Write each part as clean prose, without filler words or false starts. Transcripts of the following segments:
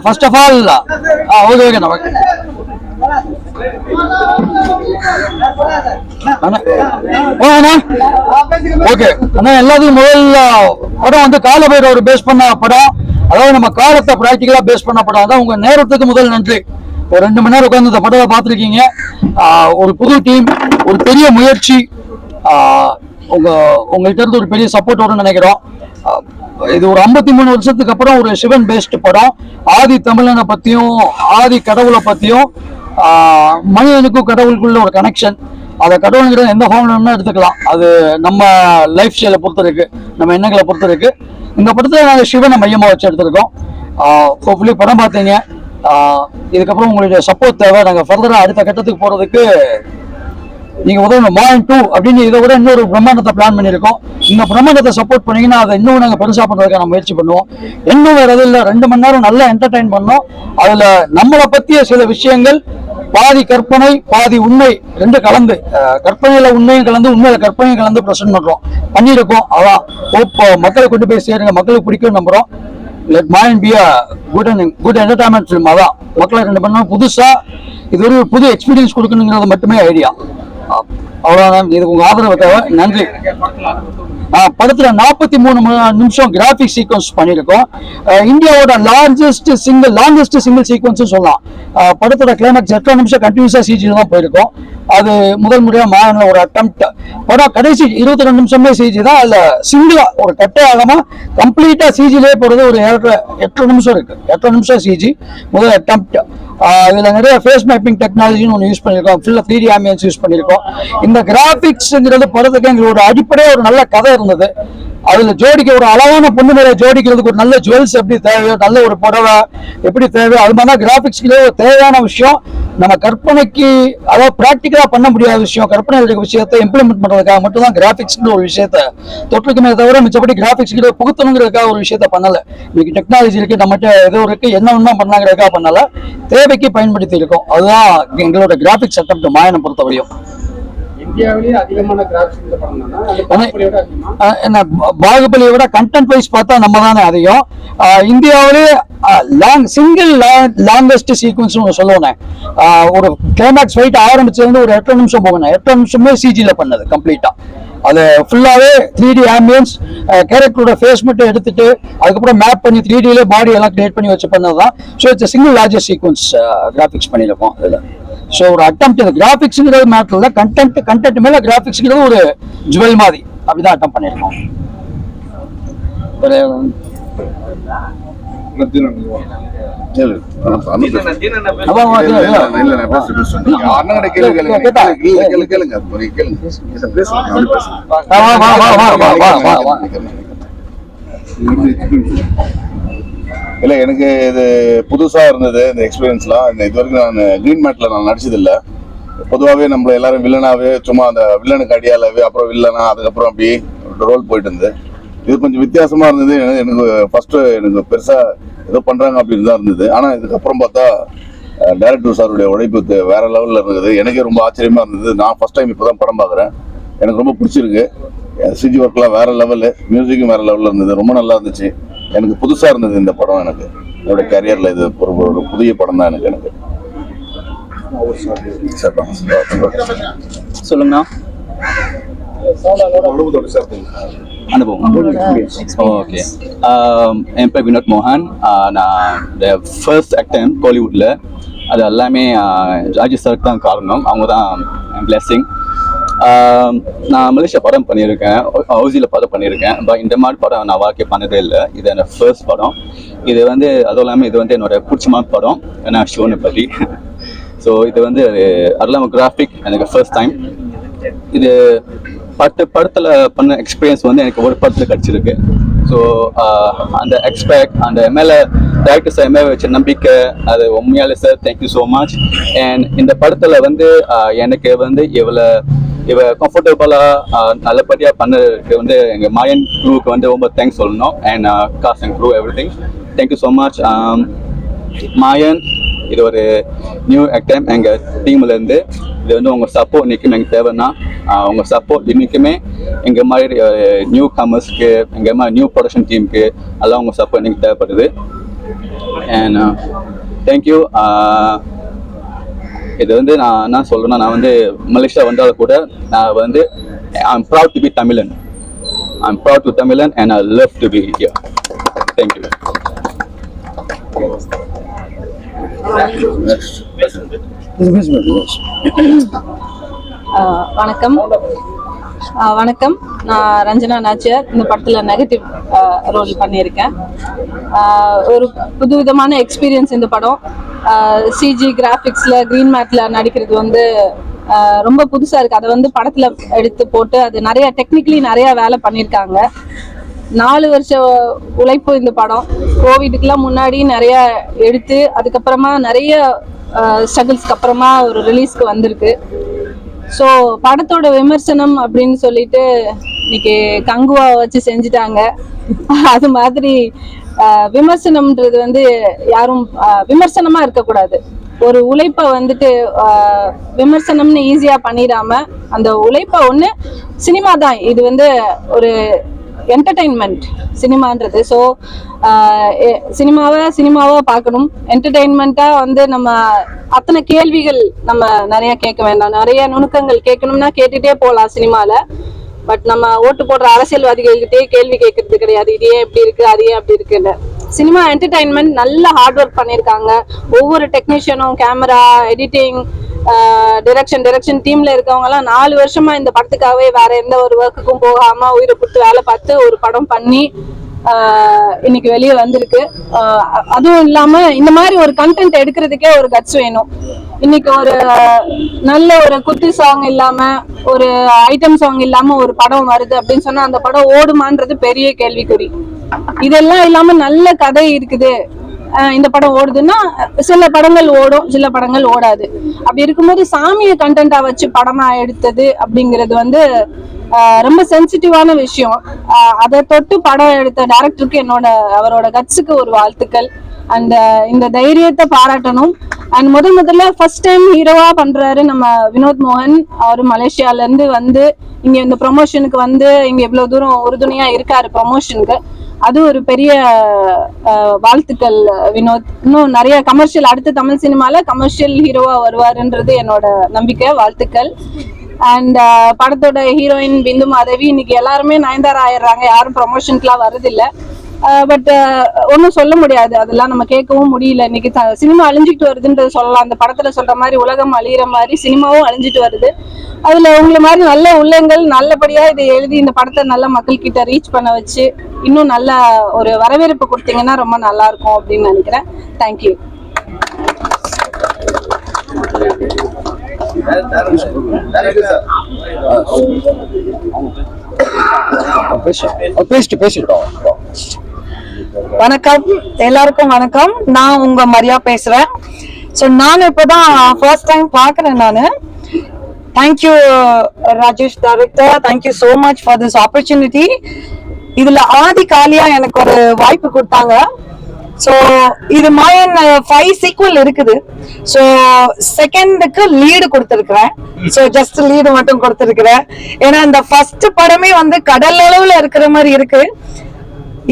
First of all okay okay நமக்கு okay அண்ணா எல்லாத்துக்கும் முதல் படம் வந்து காலபைரவர் ஒரு பேஸ் பண்ண படம், அதாவது நம்ம காலத்தை பிராக்டிக்கலா பேஸ் பண்ண படம். அதான் உங்க நேரத்துக்கு முதல் நன்றி. ஒரு 2 மணி நேரம் உட்காந்து இந்த படத்தை பார்த்துருக்கீங்க. ஒரு புது டீம், ஒரு பெரிய முயற்சி, உங்கள்கிட்ட இருந்து ஒரு பெரிய சப்போர்ட் வரும்னு நினைக்கிறோம். இது ஒரு 53 வருஷத்துக்கு அப்புறம் ஒரு சிவன் பேஸ்ட் படம். ஆதி தமிழனை பத்தியும் ஆதி கடவுளை பத்தியும், மனிதனுக்கும் கடவுளுக்குள்ள ஒரு கனெக்ஷன். அதை கடவுளுங்கிறது எந்த ஃபார்ம்ல எடுத்துக்கலாம், அது நம்ம லைஃப் ஸ்டைலை பொறுத்த இருக்கு, நம்ம எண்ணங்களை பொறுத்த இருக்கு. இந்த படத்துல நாங்கள் சிவனை மையமா வச்சு எடுத்திருக்கோம். ஹோப்ஃபுல்லி படம் பார்த்தீங்க. இதுக்கப்புறம் உங்களுடைய சப்போர்ட் தேவை. நாங்கள் ஃபர்தரா அடுத்த கட்டத்துக்கு போறதுக்கு நீங்க உதவணும். மாயன் 2 அப்படின்னு இதை விட இன்னொரு பிரம்மாண்டத்தை பிளான் பண்ணியிருக்கோம். இந்த பிரம்மாண்டத்தை சப்போர்ட் பண்ணீங்கன்னா அதை இன்னும் நாங்கள் பெருசா பண்றதுக்கான முயற்சி பண்ணுவோம். இன்னும் வேற எதுவும் இல்லை, 2 மணி நேரம் நல்லா என்டர்டைன் பண்ணோம். அதுல நம்மளை பத்திய சில விஷயங்கள், பாதி கற்பனை பாதி உண்மை ரெண்டு கலந்து, கற்பனையில உண்மையும் கலந்து உண்மையில கற்பனையும் கலந்து பிரசன்ட் பண்ணியிருக்கோம். அதான் ஹோப் மக்களை கொண்டு போய் சேருங்க, மக்களுக்கு பிடிக்கும் நம்புறோம். Let Mayan be a good entertainment film. அதான் மக்களை 2 மணி நேரம் புதுசா இது ஒரு புது எக்ஸ்பீரியன்ஸ் கொடுக்கணுங்கிறது மட்டுமே ஐடியா. அவ்வளவுதான். இதுக்கு உங்க ஆதரவு தேவை. நன்றி. படத்துல 43 நிமிஷம் கிராபிக் சீக்வன்ஸ் பண்ணிருக்கோம். இந்தியாவோட லாங்கஸ்ட் சிங்கிள் சீக்வன்ஸ் சொல்லலாம். படத்தோட கிளைமேக்ஸ் 8 நிமிஷம் கண்டினியூஸா சிஜில தான் போயிருக்கோம். அது முதல் முறையா மாயன்ல ஒரு அட்டெம்ப்ட். படம் கடைசி 22 நிமிஷமே சிஜி தான். அதுல சிங்கிளா ஒரு கட்டையாளமா கம்ப்ளீட்டா சிஜிலே போறது ஒரு 8 நிமிஷம் இருக்கு. 8 நிமிஷம் சிஜி முதல் அட்டெம்ப்ட். இதுல நிறைய ஃபேஸ் மேப்பிங் டெக்னாலஜின்னு ஒன்று யூஸ் பண்ணியிருக்கோம். ஃபுல்லா 3D ஆம்பியன்ஸ் யூஸ் பண்ணியிருக்கோம். இந்த கிராபிக்ஸ்ங்கிறது படத்துக்கு எங்களுக்கு ஒரு அடிப்படையே ஒரு நல்ல கதை இருந்தது. அதுல ஜோடிக்க ஒரு அழகான பொண்ணு மேல ஜோடிக்கிறதுக்கு ஒரு நல்ல ஜுவல்ஸ் எப்படி தேவையோ, நல்ல ஒரு புடவை எப்படி தேவையோ, அது மாதிரி தான் கிராபிக்ஸ்களே ஒரு தேவையான விஷயம். நம்ம கற்பனைக்கு, அதாவது பிராக்டிக்கலா பண்ண முடியாத விஷயம், கற்பனை இருக்க விஷயத்தை இம்ப்ளிமெண்ட் பண்றதுக்காக மட்டும் தான் கிராபிக்ஸ்ங்கிற ஒரு விஷயத்த தொற்றுக்குமே தவிர மிச்சப்படி கிராபிக்ஸ்கிட்ட புகுத்தணுங்கிறதுக்காக ஒரு விஷயத்த பண்ணல. இன்னைக்கு டெக்னாலஜி இருக்கு, நம்மகிட்ட ஏதோ இருக்கு, என்ன ஒன்றும் பண்ணாங்கிறதுக்காக பண்ணல, தேவைக்கு பயன்படுத்தி இருக்கோம். அதுதான் எங்களோட கிராபிக்ஸ் அட்டெம்ப்ட் மாயனை பொறுத்தவரையும். பாகுபலியை விட கண்டென்ட் வைஸ் பார்த்தா நம்ம தானே அதிகம். இந்தியாவிலே லாங்கஸ்ட் சீக்வன்ஸ் சொல்லுவேன். ஒரு கிளைமேக்ஸ் ஃபைட் ஆரம்பிச்சது ஒரு 8 நிமிஷம் போகணும். 8 நிமிஷமே சிஜில பண்ணது கம்ப்ளீட்டா. அது ஃபுல்லாவே 3D ஆம்பியன்ஸ், கேரக்டரோட ஃபேஸ் மட்டும் எடுத்துட்டு அதுக்கப்புறம் மேப் பண்ணி 3Dல பாடி எல்லாம் கிரியேட் பண்ணி வச்சு பண்ணதுதான். So it's single largest sequence graphics பண்ணியிருக்கோம் இதுல. ஸோ ஒரு அட்டெம்ப்ட். இந்த கிராபிக்ஸ்ங்கிறது மேட்டர் இல்லை, கண்டென்ட் மேல கிராபிக்ஸ்ங்கிறது ஒரு ஜுவல் மாதிரி அப்படிதான் அட்டம் பண்ணியிருக்கோம். இல்லை, எனக்கு இது புதுசாக இருந்தது இந்த எக்ஸ்பீரியன்ஸ்லாம். இது வரைக்கும் நான் கிரீன் மேட்டில் நான் நடிச்சது இல்லை. பொதுவாகவே நம்மள எல்லாரும் வில்லனாகவே, சும்மா அந்த வில்லனுக்கு அடியாலவே, அப்புறம் வில்லனா, அதுக்கப்புறம் அப்படி ரோல் போயிட்டு இருந்தது. இது கொஞ்சம் வித்தியாசமாக இருந்தது. எனக்கு ஃபர்ஸ்ட் எனக்கு பெருசாக ஏதோ பண்ணுறாங்க அப்படின்னு தான் இருந்தது. ஆனால் இதுக்கப்புறம் பார்த்தா டைரக்டர் சாருடைய உழைப்பு வேற லெவலில் இருந்தது. எனக்கே ரொம்ப ஆச்சரியமாக இருந்தது. நான் ஃபர்ஸ்ட் டைம் இப்போ தான் படம் பார்க்குறேன். எனக்கு ரொம்ப பிடிச்சிருக்கு. சிஜி ஒர்க்லாம் வேற லெவலு, மியூசிக்கும் வேற லெவலில் இருந்தது. ரொம்ப நல்லா இருந்துச்சு. எனக்கு புதுசாக இருந்தது இந்த படம். எனக்கு என்னோட கேரியரில் இது ஒரு புதிய படம் தான் எனக்கு. சொல்லுங்கண்ணா. அனுபவம். ஓகே, என் பேர் வினோத் மோகன். நான் ஃபர்ஸ்ட் ஆக்டர் கோலிவுட்டில். அது எல்லாமே ராஜேஷ் சாருக்கு தான் காரணம். அவங்க தான் பிளெஸிங். நான் மலேசியா படம் பண்ணியிருக்கேன், ஹவுசியில் படம் பண்ணியிருக்கேன். பட் இந்த மாதிரி படம் நான் வாழ்க்கை பண்ணதே இல்லை. இது என்னோட ஃபர்ஸ்ட் படம். இது வந்து அதுவும் இல்லாமல் இது வந்து என்னோட பிடிச்சமான படம் ஏன்னா ஷோனை பற்றி. ஸோ இது வந்து அது இல்லாமல் கிராஃபிக் எனக்கு ஃபர்ஸ்ட் டைம். இது படத்தில் பண்ண எக்ஸ்பீரியன்ஸ் வந்து எனக்கு ஒரு படத்தில் கிடச்சிருக்கு. ஸோ அந்த எக்ஸ்பெக்ட் அந்த மேலே டேரக்டர் சார் மேலே வச்ச நம்பிக்கை, அது உண்மையாலே sir thank you so much. And இந்த படத்தில் வந்து எனக்கு வந்து இவ கம்ஃபர்டபுளாக நல்லபடியாக பண்ணதுக்கு வந்து எங்கள் மாயன் க்ரூவுக்கு வந்து ரொம்ப தேங்க்ஸ் சொல்லணும். And cast and crew everything thank you so much. மாயன் இது ஒரு நியூ ஆக்டர் எங்கள் டீம்லேருந்து. இது வந்து உங்கள் சப்போர்ட் நிற்கும் எங்களுக்கு தேவைன்னா உங்கள் சப்போர்ட் இன்றைக்குமே எங்கள் மாதிரி நியூ கமர்ஸ்க்கு, எங்கள் மாதிரி நியூ ப்ரொடக்ஷன் டீமுக்கு எல்லாம் உங்கள் சப்போர்ட் எனக்கு தேவைப்படுது. And thank you. இது வந்து நான் என்ன சொல்றேன்னா, நான் வந்து மலேசியா வந்தாலும் கூட நான் வந்து I'm proud to be Tamilan. I'm proud to Tamilan and I love to be here. Thank you. வணக்கம். வணக்கம், நான் ரஞ்சனா நாச்சியார். இந்த படத்தில் நெகட்டிவ் ரோல் பண்ணியிருக்கேன். ஒரு புதுவிதமான எக்ஸ்பீரியன்ஸ் இந்த படம். சிஜி கிராஃபிக்ஸில் க்ரீன் மேட்டில் நடிக்கிறது வந்து ரொம்ப புதுசாக இருக்குது. அதை வந்து படத்தில் எடுத்து போட்டு அது நிறையா டெக்னிக்கலி நிறையா வேலை பண்ணியிருக்காங்க. 4 வருஷ உழைப்பு இந்த படம். கோவிடுக்கெலாம் முன்னாடி நிறையா எடுத்து அதுக்கப்புறமா நிறைய ஸ்ட்ரகிள்ஸ்க்கு அப்புறமா ஒரு ரிலீஸ்க்கு வந்திருக்கு. ஸோ படத்தோட விமர்சனம் அப்படின்னு சொல்லிட்டு இன்னைக்கு கங்குவா வச்சு செஞ்சுட்டாங்க. அது மாதிரி விமர்சனம்ன்றது வந்து யாரும் விமர்சனமா இருக்கக்கூடாது. ஒரு உழைப்பை வந்துட்டு விமர்சனம்னு ஈஸியா பண்ணிடாம அந்த உழைப்பை ஒன்று சினிமா தான், இது வந்து ஒரு என்டர்டெயின்மெண்ட் சினிமான்றது. ஸோ சினிமாவை பார்க்கணும். என்டர்டெயின்மெண்ட்டாக வந்து நம்ம அத்தனை கேள்விகள் நம்ம நிறைய கேட்க வேண்டாம். நிறைய நுணுக்கங்கள் கேட்கணும்னா கேட்டுகிட்டே போகலாம் சினிமாவில். பட் நம்ம ஓட்டு போடுற அரசியல்வாதிகள்கிட்டே கேள்வி கேட்கறது கிடையாது. இது ஏன் இப்படி இருக்கு, அது ஏன் அப்படி இருக்குன்னு. சினிமா என்டர்டைன்மெண்ட் நல்ல ஹார்ட் ஒர்க் பண்ணியிருக்காங்க. ஒவ்வொரு டெக்னீஷியனும், கேமரா, எடிட்டிங், டைரக்ஷன் டீம்ல இருக்கவங்க எல்லாம் 4 வருஷமா இந்த படத்துக்காகவே வேற எந்த ஒரு ஒர்க்குக்கும் போகாம உயிரை கொடுத்து வேலை பார்த்து ஒரு படம் பண்ணி இன்னைக்கு வெளியே வந்திருக்கு. அதுவும் இல்லாம இந்த மாதிரி ஒரு கண்டென்ட் எடுக்கிறதுக்கே ஒரு கட்ஸ் வேணும். இன்னைக்கு ஒரு நல்ல ஒரு குத்து சாங் இல்லாம, ஒரு ஐட்டம் சாங் இல்லாம ஒரு படம் வருது அப்படின்னு சொன்னா அந்த படம் ஓடுமான்றது பெரிய கேள்விக்குறி. இதெல்லாம் இல்லாம நல்ல கதை இருக்குது, இந்த படம் ஓடுதுன்னா சில படங்கள் ஓடும், சில படங்கள் ஓடாது. அப்படி இருக்கும்போது சாமியை கண்டென்ட்டா வச்சு படமா எடுத்தது அப்படிங்கிறது வந்து ரொம்ப சென்சிட்டிவான விஷயம். அதை தொட்டு படம் எடுத்த டைரக்டருக்கு அவரோட கட்ஸுக்கு ஒரு வாழ்த்துக்கள். அண்ட் இந்த தைரியத்தை பாராட்டணும். அண்ட் முதல்ல ஃபர்ஸ்ட் டைம் ஹீரோவா பண்றாரு நம்ம வினோத் மோகன். அவர் மலேசியால இருந்து வந்து இங்க இந்த ப்ரொமோஷனுக்கு வந்து இங்க இவ்வளவு தூரம் உறுதுணையா இருக்காரு ப்ரொமோஷனுக்கு. அது ஒரு பெரிய வாழ்த்துக்கள் வினோத். இன்னும் நிறைய கமர்ஷியல், அடுத்து தமிழ் சினிமால கமர்ஷியல் ஹீரோவா வருவாருன்றது என்னோட நம்பிக்கை. வாழ்த்துக்கள். அண்ட் படத்தோட ஹீரோயின் பிந்து மாதவி. இன்னைக்கு எல்லாருமே நயன்தாரா ஆயிடுறாங்க, யாரும் ப்ரொமோஷனுக்குலாம் வருதில்லை. பட் ஒன்றும் சொல்ல முடியாது, அதெல்லாம் நம்ம கேட்கவும் முடியல. இன்னைக்கு சினிமா அழிஞ்சிட்டு வருதுன்றது சொல்லலாம். அந்த படத்துல சொல்ற மாதிரி உலகம் அழியிற மாதிரி சினிமாவும் அழிஞ்சிட்டு வருது. அதுல உங்களை மாதிரி நல்ல உள்ளங்கள் நல்லபடியா இதை எழுதி இந்த படத்தை நல்ல மக்கள் கிட்ட ரீச் பண்ண வச்சு இன்னும் நல்ல ஒரு வரவேற்பு கொடுத்தீங்கன்னா ரொம்ப நல்லா இருக்கும் அப்படின்னு நினைக்கிறேன். தேங்க்யூ. வணக்கம், எல்லாருக்கும் வணக்கம். நான் உங்க மரியா பேசுறேன். ஸோ நான் இப்போதான் ஃபர்ஸ்ட் டைம் பார்க்குறேன். நான் thank you Rajesh director, thank you so much for this opportunity. இதுல ஆதி காலியா எனக்கு ஒரு வாய்ப்பு கொடுத்தாங்க. ஸோ இது மாயன் 5 சீக்வல் இருக்குது. ஸோ செகண்டுக்கு லீடு கொடுத்துருக்குறேன். ஸோ ஜஸ்ட் லீடு மட்டும் கொடுத்துருக்குறேன். ஏன்னா இந்த ஃபர்ஸ்ட் படமே வந்து கடல் அளவுல இருக்கிற மாதிரி இருக்கு.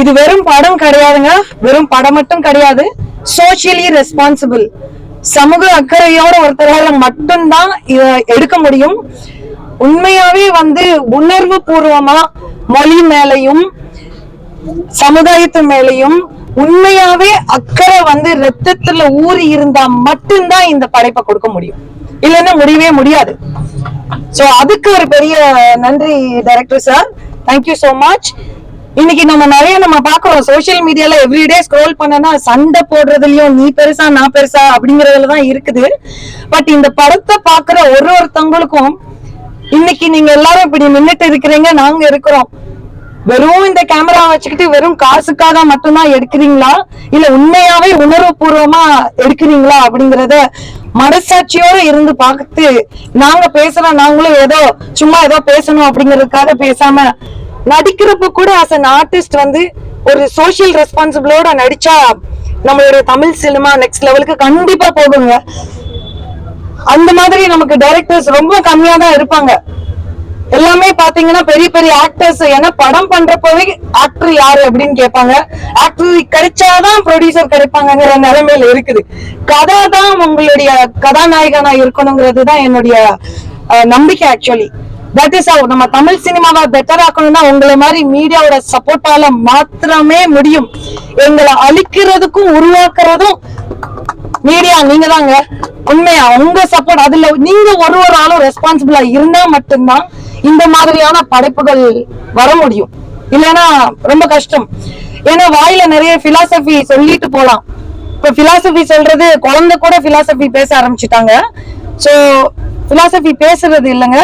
இது வெறும் படம் கிடையாதுங்க, வெறும் படம் மட்டும் கிடையாது. சோசியலி ரெஸ்பான்சிபிள், சமூக அக்கறையோட ஒருத்தரால மட்டும்தான் இதை எடுக்க முடியும். உண்மையாவே வந்து உணர்வு பூர்வமா மொழி மேலையும் சமுதாயத்து மேலையும் உண்மையாவே அக்கறை வந்து ரத்தத்துல ஊறி இருந்தா மட்டும்தான் இந்த படைப்பை கொடுக்க முடியும், இல்லைன்னா முடியவே முடியாது. சோ அதுக்கு ஒரு பெரிய நன்றி director sir, thank you so much. இன்னைக்கு நம்ம பாக்குறோம் சோசியல் மீடியால எவ்ரிடே ஸ்க்ரோல் பண்ணனா சண்டை போடுறதுலயும் நீ பெருசா நான் பெருசா அப்படிங்கறதுலதான் இருக்குது. பட் இந்த படத்தை பாக்குற ஒருத்தவங்களுக்கும் இன்னைக்கு நீங்க எல்லாரும் இப்படி நின்னுட்டு இருக்கிறீங்க, நாங்க இருக்கிறோம். வெறும் இந்த கேமரா வச்சுக்கிட்டு வெறும் காசுக்காக மட்டும்தான் எடுக்கிறீங்களா, இல்ல உண்மையாவே உணர்வு பூர்வமா எடுக்கிறீங்களா அப்படிங்கறத மனசாட்சியோட இருந்து பார்த்து நாங்க பேசுறோம். நாங்களும் சும்மா ஏதோ பேசணும் அப்படிங்கறதுக்காக பேசாம நடிக்கிறப்ப கூட ஆஸ் அன் ஆர்டிஸ்ட் வந்து ஒரு சோசியல் ரெஸ்பான்சிபிளோட நடிச்சா நம்மளுடைய தமிழ் சினிமா நெக்ஸ்ட் லெவலுக்கு கண்டிப்பா போகுங்க. அந்த மாதிரி நமக்கு டைரக்டர்ஸ் ரொம்ப கம்மியா தான் இருப்பாங்க. எல்லாமே பாத்தீங்கன்னா பெரிய பெரிய ஆக்டர்ஸ். ஏன்னா படம் பண்றப்பவே ஆக்டர் யாரு அப்படின்னு கேட்பாங்க. ஆக்டர் கிடைச்சாதான் ப்ரொடியூசர் கிடைப்பாங்கிற நிலைமையில இருக்குது. கதை தான் உங்களுடைய கதாநாயகனா இருக்கணுங்கிறது தான் என்னுடைய நம்பிக்கை. ஆக்சுவலி தட் இஸ் ஹவ் நம்ம தமிழ் சினிமாவை பெட்டர் ஆக்கணும்னா உங்களை மாதிரி மீடியாவோட சப்போர்ட்டால மாத்திரமே முடியும். எங்களை அழிக்கிறதுக்கும் உருவாக்குறதும் மீடியா நீங்க தாங்க. உண்மையா உங்க சப்போர்ட், அதுல நீங்க ஒரு ஆளும் ரெஸ்பான்சிபிளா இருந்தா மட்டும்தான் இந்த மாதிரியான படைப்புகள் வர முடியும். இல்லைன்னா ரொம்ப கஷ்டம். ஏன்னா வாயில நிறைய பிலாசபி சொல்லிட்டு போலாம். இப்ப பிலாசபி சொல்றது குழந்தை கூட பிலாசபி பேச ஆரம்பிச்சுட்டாங்க. சோ பிலாசபி பேசுறது இல்லைங்க,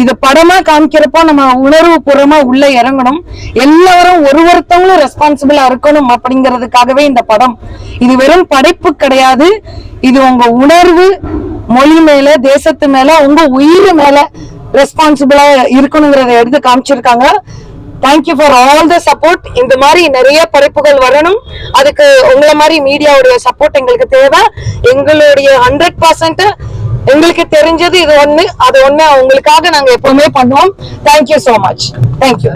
இது படமா காமிக்கிறப்போ நம்ம உணர்வு பூர்வமா உள்ள இறங்கணும். எல்லாரும் ஒருத்தவங்களும் ரெஸ்பான்சிபிளா இருக்கணும் அப்படிங்கிறதுக்காகவே இந்த படம். இது வெறும் படைப்பு கிடையாது, இது உங்க உணர்வு, மொழி மேல, தேசத்து மேல, உங்க உயிர் மேல ரெஸ்பான்சிபிளா இருக்கணுங்கிறத எடுத்து காமிச்சிருக்காங்க. Thank you for all the support. இந்த மாதிரி நிறைய படைப்புகள் வரணும். அதுக்கு உங்களை மாதிரி மீடியாவுடைய சப்போர்ட் எங்களுக்கு தேவை. எங்களுடைய 100% எங்களுக்கு தெரிஞ்சது இது ஒண்ணு, அது ஒண்ணு உங்களுக்காக நாங்க எப்பவுமே பண்ணுவோம். Thank you so much. தேங்க்யூ.